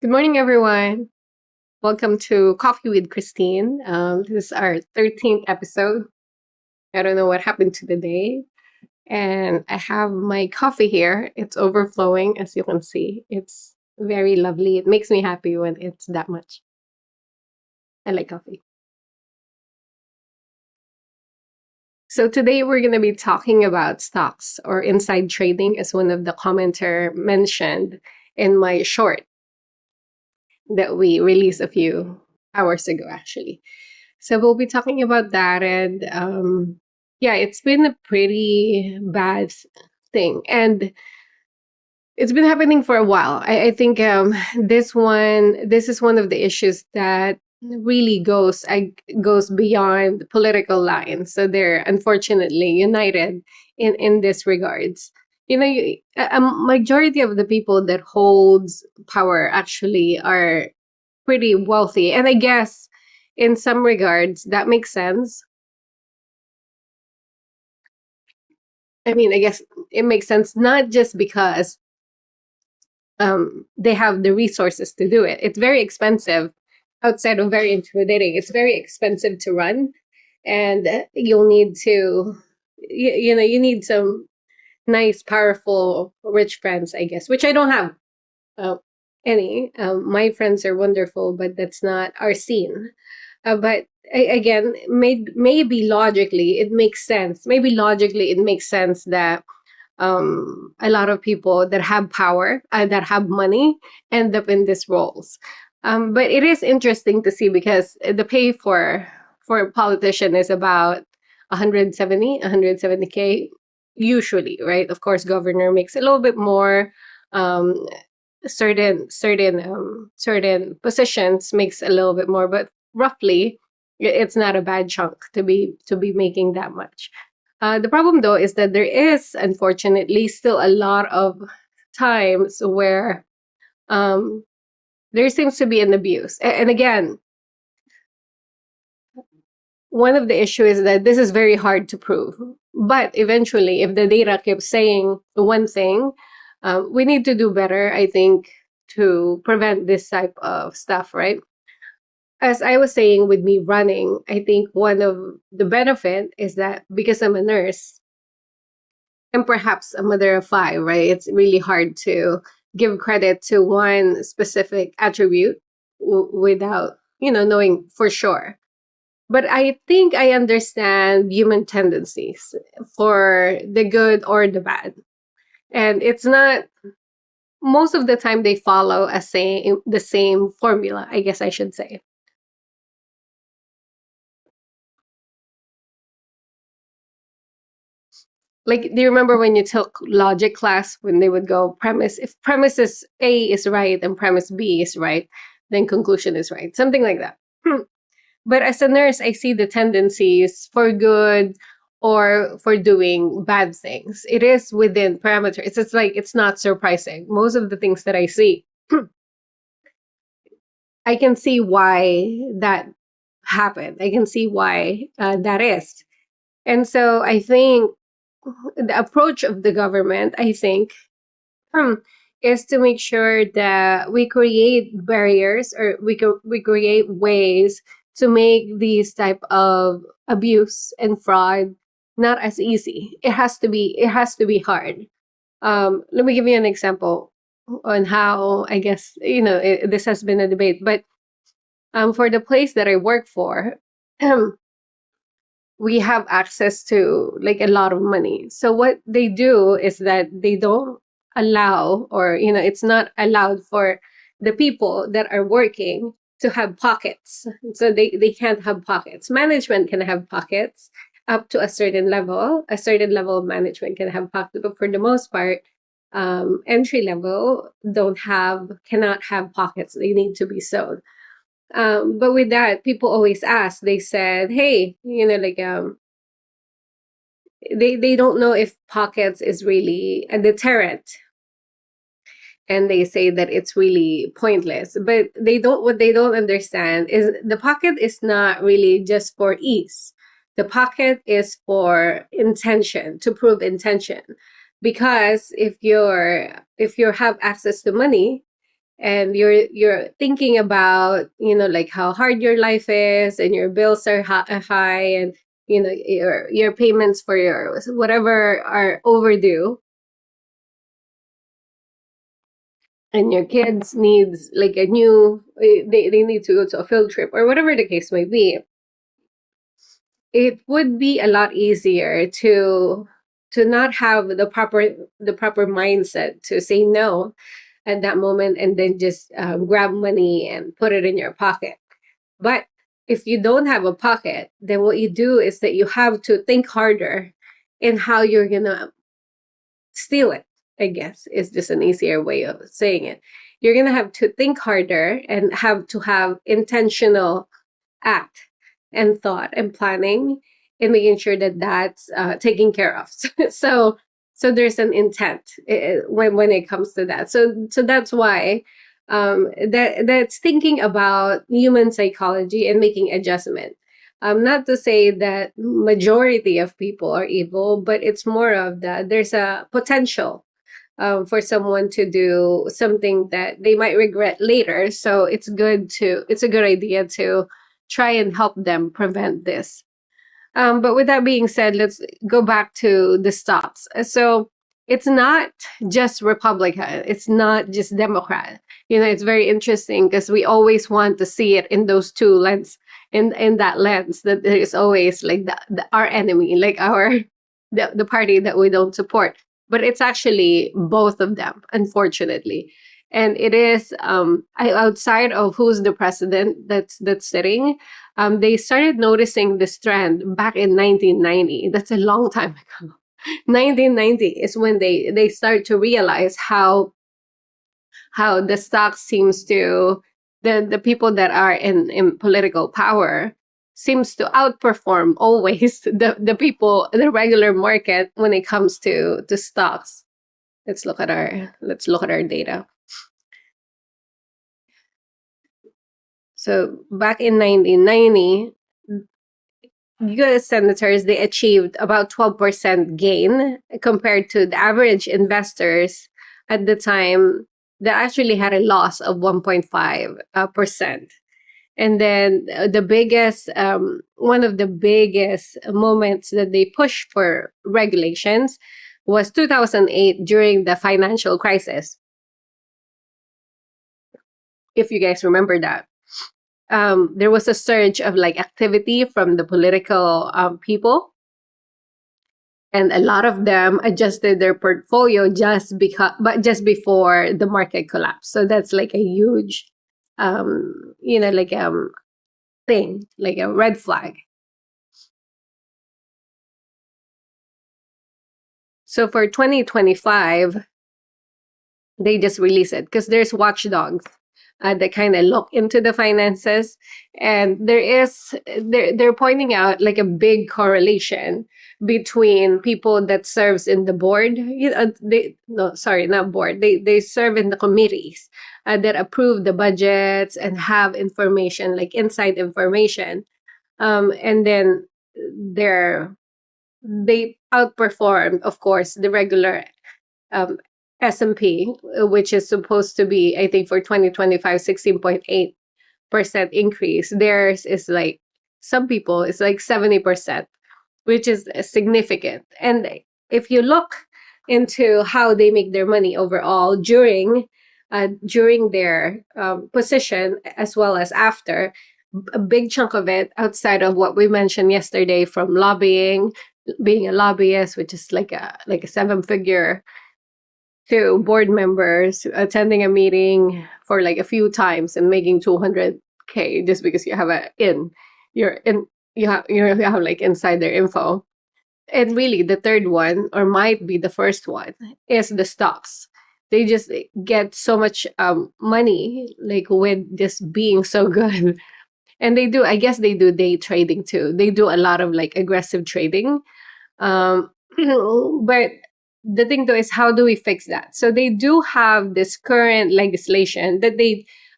Good morning, everyone. Welcome to Coffee with Christine. This is our 13th episode. I don't know what happened to the day. And I have my coffee here. It's overflowing, as you can see. It's very lovely. It makes me happy when it's that much. I like coffee. So today we're going to be talking about stocks or inside trading, as one of the commenter mentioned in my short that we released a few hours ago, actually. So we'll be talking about that, and yeah, it's been a pretty bad thing, and it's been happening for a while. I think this is one of the issues that really goes beyond political lines. So they're unfortunately united in this regards. A majority of the people that holds power actually are pretty wealthy, and I guess in some regards that makes sense. I mean, I guess it makes sense not just because they have the resources to do it. It's very expensive. Outside of very intimidating, it's very expensive to run, and you'll need to, you need some nice, powerful, rich friends, I guess, which I don't have uh, any. My friends are wonderful, but that's not our scene. But again, maybe logically it makes sense. Maybe logically it makes sense that a lot of people that have power, that have money, end up in these roles. But it is interesting to see because the pay for a politician is about 170k usually, right? Of course, governor makes a little bit more. Um, certain positions makes a little bit more, but roughly it's not a bad chunk to be making that much. The problem though is that there is unfortunately still a lot of times where um, there seems to be an abuse. And again, one of the issue is that this is very hard to prove. But eventually, if the data keeps saying one thing, we need to do better, I think, to prevent this type of stuff, right? As I was saying with me running, I think one of the benefit is that because I'm a nurse and perhaps a mother of five, right? It's really hard to give credit to one specific attribute without, knowing for sure. But I think I understand human tendencies for the good or the bad. And it's not most of the time they follow the same formula, I guess I should say. Like, do you remember when you took logic class when they would go premise, if premise is A is right and premise B is right, then conclusion is right, something like that. But as a nurse, I see the tendencies for good or for doing bad things. It is within parameters. It's just like it's not surprising. Most of the things that I see, I can see why that happened. I can see why that is. And so I think the approach of the government, I think, is to make sure that we create barriers or we create ways to make these type of abuse and fraud not as easy. It has to be hard. Let me give you an example on how I guess this has been a debate, but for the place that I work for, we have access to like a lot of money. So what they do is that they don't allow, or it's not allowed for the people that are working to have pockets. So they can't have pockets. Management can have pockets up to a certain level. A certain level of management can have pockets, but for the most part, entry level cannot have pockets. They need to be sewed. But with that, people always ask. They said, "Hey, like they don't know if pockets is really a deterrent, and they say that it's really pointless. But what they don't understand is the pocket is not really just for ease. The pocket is for intention, to prove intention, because if you have access to money and you're thinking about, like how hard your life is, and your bills are high, and your payments for your whatever are overdue, and your kids needs like a new they need to go to a field trip or whatever the case may be. It would be a lot easier to not have the proper mindset to say no at that moment, and then just grab money and put it in your pocket. But if you don't have a pocket, then what you do is that you have to think harder in how you're gonna steal it. I guess is just an easier way of saying it. You're gonna have to think harder and have to have intentional act and thought and planning, and making sure that that's taken care of. So there's an intent when it comes to that. So that's why that's thinking about human psychology and making adjustment. Not to say that majority of people are evil, but it's more of that there's a potential for someone to do something that they might regret later. So it's a good idea to try and help them prevent this. But with that being said, let's go back to the stops. So it's not just Republican, it's not just Democrat. It's very interesting because we always want to see it in those two lens, in that lens, that there is always like our enemy, like the party that we don't support. But it's actually both of them, unfortunately. And it is outside of who's the president that's sitting. They started noticing this trend back in 1990. That's a long time ago. 1990 is when they start to realize how the stock seems to the people that are in political power seems to outperform always the regular market when it comes to stocks. Let's look at our data. So back in 1990, U.S. senators, they achieved about 12% gain compared to the average investors at the time that actually had a loss of 1.5%. And then one of the biggest moments that they pushed for regulations was 2008 during the financial crisis. If you guys remember that. There was a surge of like activity from the political people, and a lot of them adjusted their portfolio just before the market collapsed. So that's like a huge, like thing, like a red flag. So for 2025, they just release it because there's watchdogs that kind of look into the finances, and they're pointing out like a big correlation between people that serves in the board. Not board. They serve in the committees that approve the budgets and have information like inside information, and then they outperform, of course, the regular um, S&P, which is supposed to be, I think, for 2025, 16.8% increase. Theirs is like, some people, it's like 70%, which is significant. And if you look into how they make their money overall during their position as well as after, a big chunk of it, outside of what we mentioned yesterday, from lobbying, being a lobbyist, which is like a seven-figure, to board members attending a meeting for like a few times and making 200K just because you have you have like insider info. And really, the third one, or might be the first one, is the stocks. They just get so much money, like with just being so good. And I guess they do day trading too. They do a lot of like aggressive trading. But the thing though is, how do we fix that? So they do have this current legislation that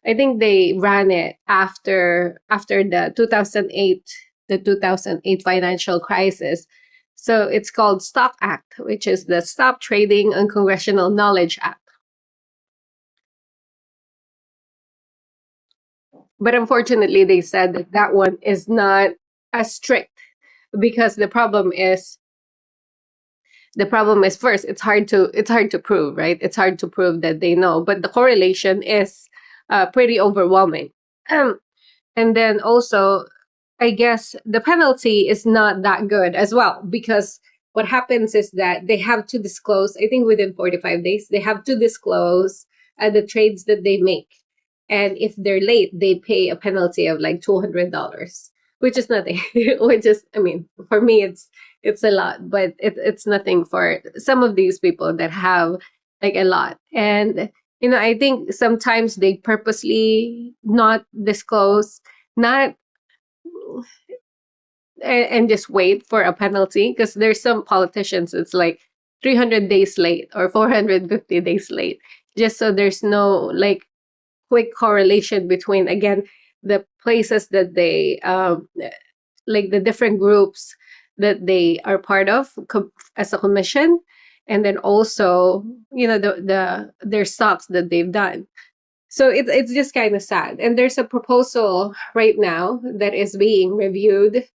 I think they ran it after the 2008 financial crisis. So it's called Stock Act, which is the Stop Trading on Congressional Knowledge Act. But unfortunately, they said that that one is not as strict because the problem is first, it's hard to prove, right? It's hard to prove that they know, but the correlation is pretty overwhelming. Um, and then also, I guess the penalty is not that good as well, because what happens is that they have to disclose, I think within 45 days, they have to disclose the trades that they make. And if they're late, they pay a penalty of like $200, which is nothing. Which is, I mean, for me, it's a lot, but it's nothing for some of these people that have like a lot. And, I think sometimes they purposely not disclose, not and just wait for a penalty, because there's some politicians it's like 300 days late or 450 days late, just so there's no like quick correlation between, again, the places that they like the different groups that they are part of as a commission, and then also their stocks that they've done. So it's just kind of sad, and there's a proposal right now that is being reviewed,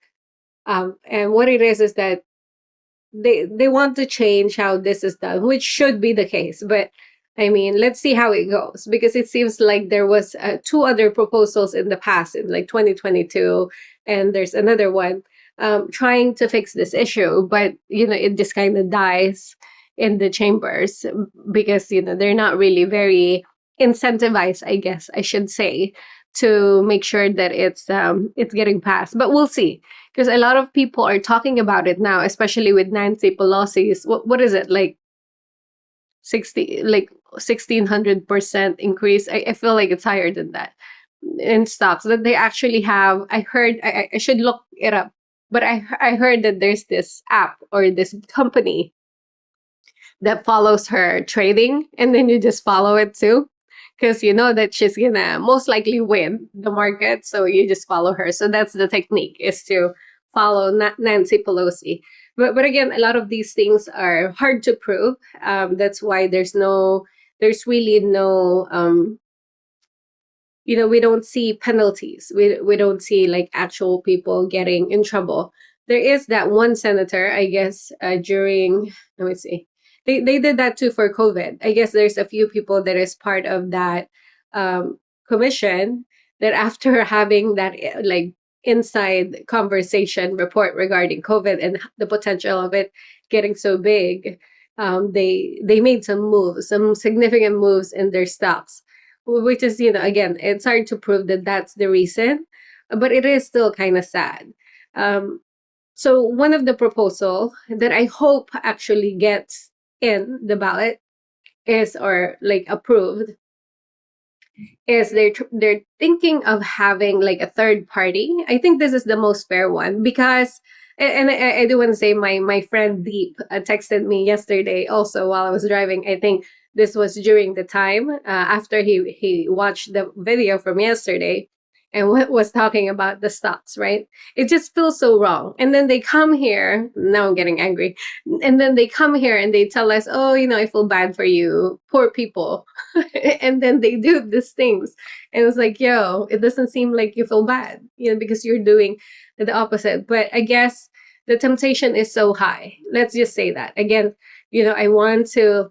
and what it is that they want to change how this is done, which should be the case. But I mean, let's see how it goes, because it seems like there was two other proposals in the past in like 2022, and there's another one trying to fix this issue, but it just kind of dies in the chambers, because they're not really very incentivized, I guess I should say, to make sure that it's getting passed. But we'll see, because a lot of people are talking about it now, especially with Nancy Pelosi's what is it, like 1,600% increase. I feel like it's higher than that in stocks that they actually have. I heard, I should look it up, but I heard that there's this app or this company that follows her trading, and then you just follow it too, because you know that she's gonna most likely win the market, so you just follow her. So that's the technique, is to follow Nancy Pelosi. But again, a lot of these things are hard to prove. That's why there's really no we don't see penalties. We don't see like actual people getting in trouble. There is that one senator, I guess, during, let me see, they did that too for COVID. I guess there's a few people that is part of that commission that after having that like inside conversation report regarding COVID and the potential of it getting so big, they made some significant moves in their stocks, which is, again, it's hard to prove that that's the reason, but it is still kind of sad. So one of the proposal that I hope actually gets in the ballot is, or like approved, is they're thinking of having like a third party. I think this is the most fair one, because and I do want to say, my friend Deep texted me yesterday also while I was driving. I think this was during the time after he watched the video from yesterday, and was talking about the stocks, right? It just feels so wrong. And then they come here, now I'm getting angry, and then they come here and they tell us, oh, I feel bad for you, poor people. And then they do these things, and it's like, yo, it doesn't seem like you feel bad, because you're doing the opposite. But I guess the temptation is so high. Let's just say that. Again, I don't want to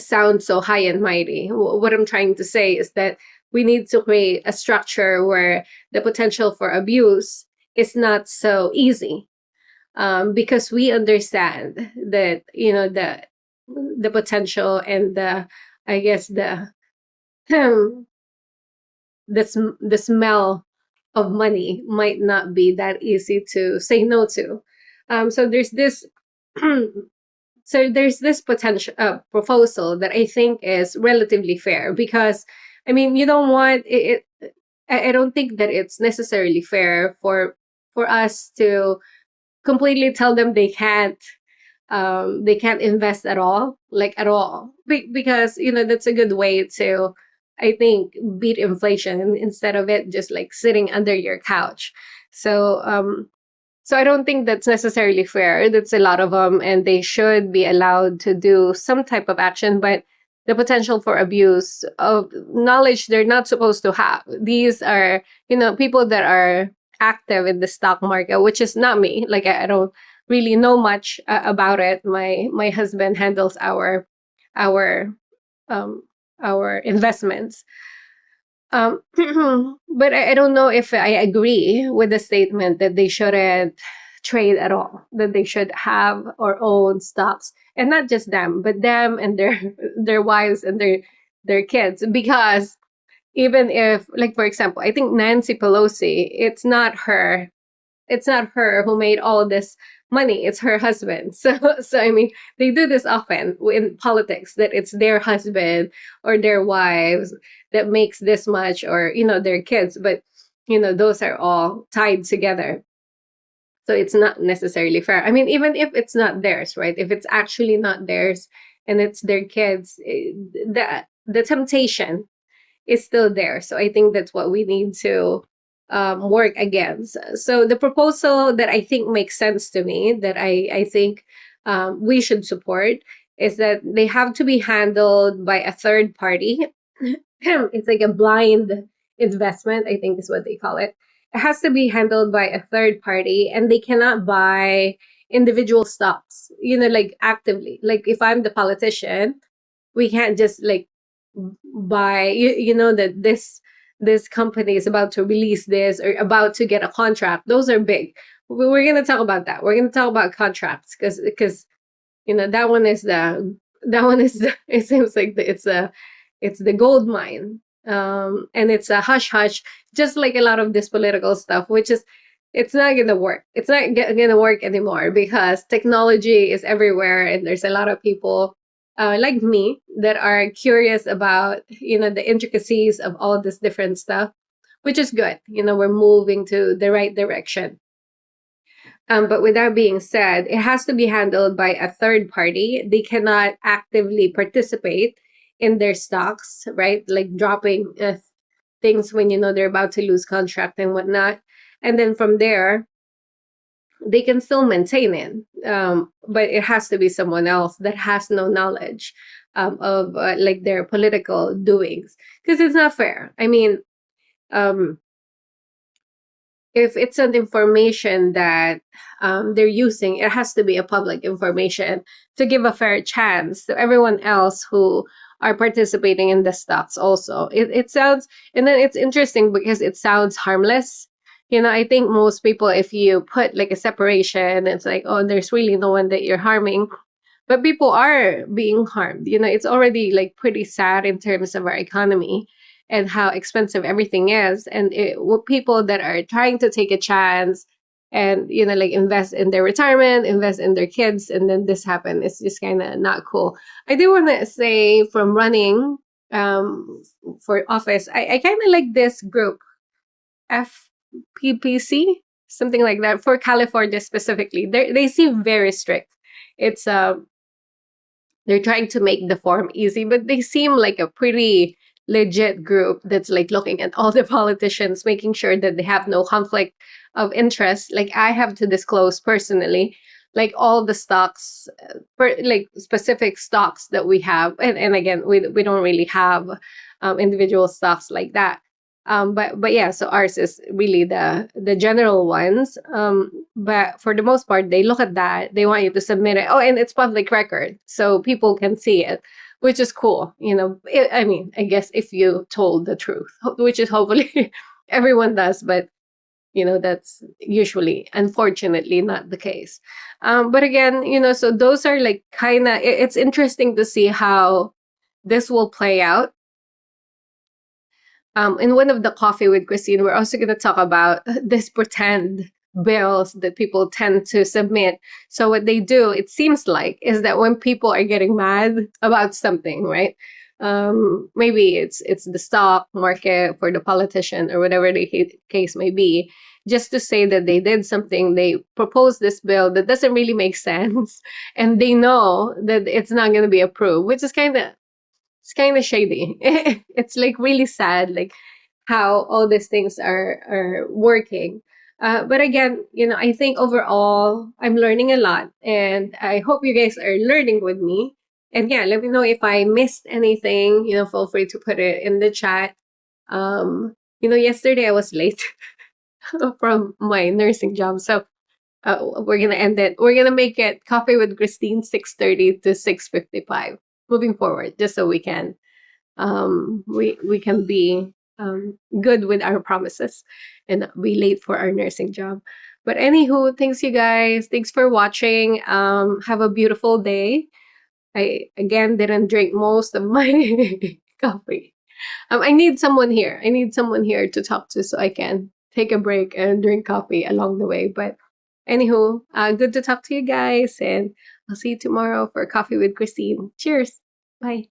sound so high and mighty. What I'm trying to say is that we need to create a structure where the potential for abuse is not so easy, because we understand that the potential and I guess the smell of money might not be that easy to say no to. So there's this potential proposal that I think is relatively fair, because I mean, you don't want it. I don't think that it's necessarily fair for us to completely tell them they can't invest at all, like at all, because that's a good way to, I think, beat inflation, instead of it just like sitting under your couch. So I don't think that's necessarily fair. That's a lot of them, and they should be allowed to do some type of action. But the potential for abuse of knowledge they're not supposed to have. These are, people that are active in the stock market, which is not me. Like I don't really know much about it. My husband handles our um our investments. But I don't know if I agree with the statement that they shouldn't trade at all, that they should have or own stocks, and not just them, but them and their wives and their kids. Because even if, like for example, I think Nancy Pelosi, it's not her who made all this money, it's her husband. So I mean, they do this often in politics, that it's their husband or their wives that makes this much, or their kids. But those are all tied together, so it's not necessarily fair. I mean, even if it's not theirs, right? If it's actually not theirs and it's their kids, the temptation is still there. So I think that's what we need to work against. So the proposal that I think makes sense to me, that I think we should support, is that they have to be handled by a third party. It's like a blind investment, I think is what they call it. It has to be handled by a third party, and they cannot buy individual stocks, like actively. Like if I'm the politician, we can't just like buy, that this company is about to release this or about to get a contract. Those are big. We're going to talk about that. We're going to talk about contracts, because that one is it seems like it's the gold mine. And it's a hush hush, just like a lot of this political stuff, which is, it's not going to work. It's not going to work anymore, because technology is everywhere, and there's a lot of people like me that are curious about the intricacies of all this different stuff, which is good. We're moving to the right direction. But with that being said, it has to be handled by a third party. They cannot actively participate in their stocks, right? Like dropping things when they're about to lose contract and whatnot. And then from there, they can still maintain it, but it has to be someone else that has no knowledge of like their political doings, because it's not fair. I mean, if it's an information that they're using, it has to be a public information to give a fair chance to everyone else who are participating in the stocks also. It sounds, and then it's interesting because it sounds harmless. I think most people, if you put like a separation, it's like, oh, there's really no one that you're harming. But people are being harmed. It's already like pretty sad in terms of our economy and how expensive everything is. And people that are trying to take a chance and, like invest in their retirement, invest in their kids, and then this happened. It's just kind of not cool. I do want to say, from running for office, I kind of like this group, FPPC, something like that, for California specifically. They seem very strict. It's they're trying to make the form easy, but they seem like a pretty legit group that's like looking at all the politicians, making sure that they have no conflict of interest. Like I have to disclose personally, like all the stocks, like specific stocks that we have, and again, we don't really have individual stocks like that. But yeah, so ours is really the general ones. But for the most part, they look at that. They want you to submit it. Oh, and it's public record, so people can see it, which is cool. I mean, I guess if you told the truth, which is hopefully everyone does, but that's usually, unfortunately, not the case. But again, so those are like kind of, it's interesting to see how this will play out. In one of the Coffee with Christine, we're also going to talk about this pretend bills that people tend to submit. So what they do, it seems like, is that when people are getting mad about something, right? Maybe it's the stock market for the politician or whatever the case may be, just to say that they did something, they propose this bill that doesn't really make sense, and they know that it's not going to be approved, which is kind of shady. It's like really sad, like how all these things are working. But again, I think overall I'm learning a lot, and I hope you guys are learning with me. And yeah, let me know if I missed anything. Feel free to put it in the chat. Yesterday I was late from my nursing job, so we're gonna end it. We're gonna make it Coffee with Christine 6:30 to 6:55 moving forward, just so we can be good with our promises and not be late for our nursing job. But anywho, thanks you guys. Thanks for watching. Have a beautiful day. I again didn't drink most of my coffee. I need someone here. I need someone here to talk to so I can take a break and drink coffee along the way. But anywho, good to talk to you guys, and I'll see you tomorrow for Coffee with Christine. Cheers. Bye.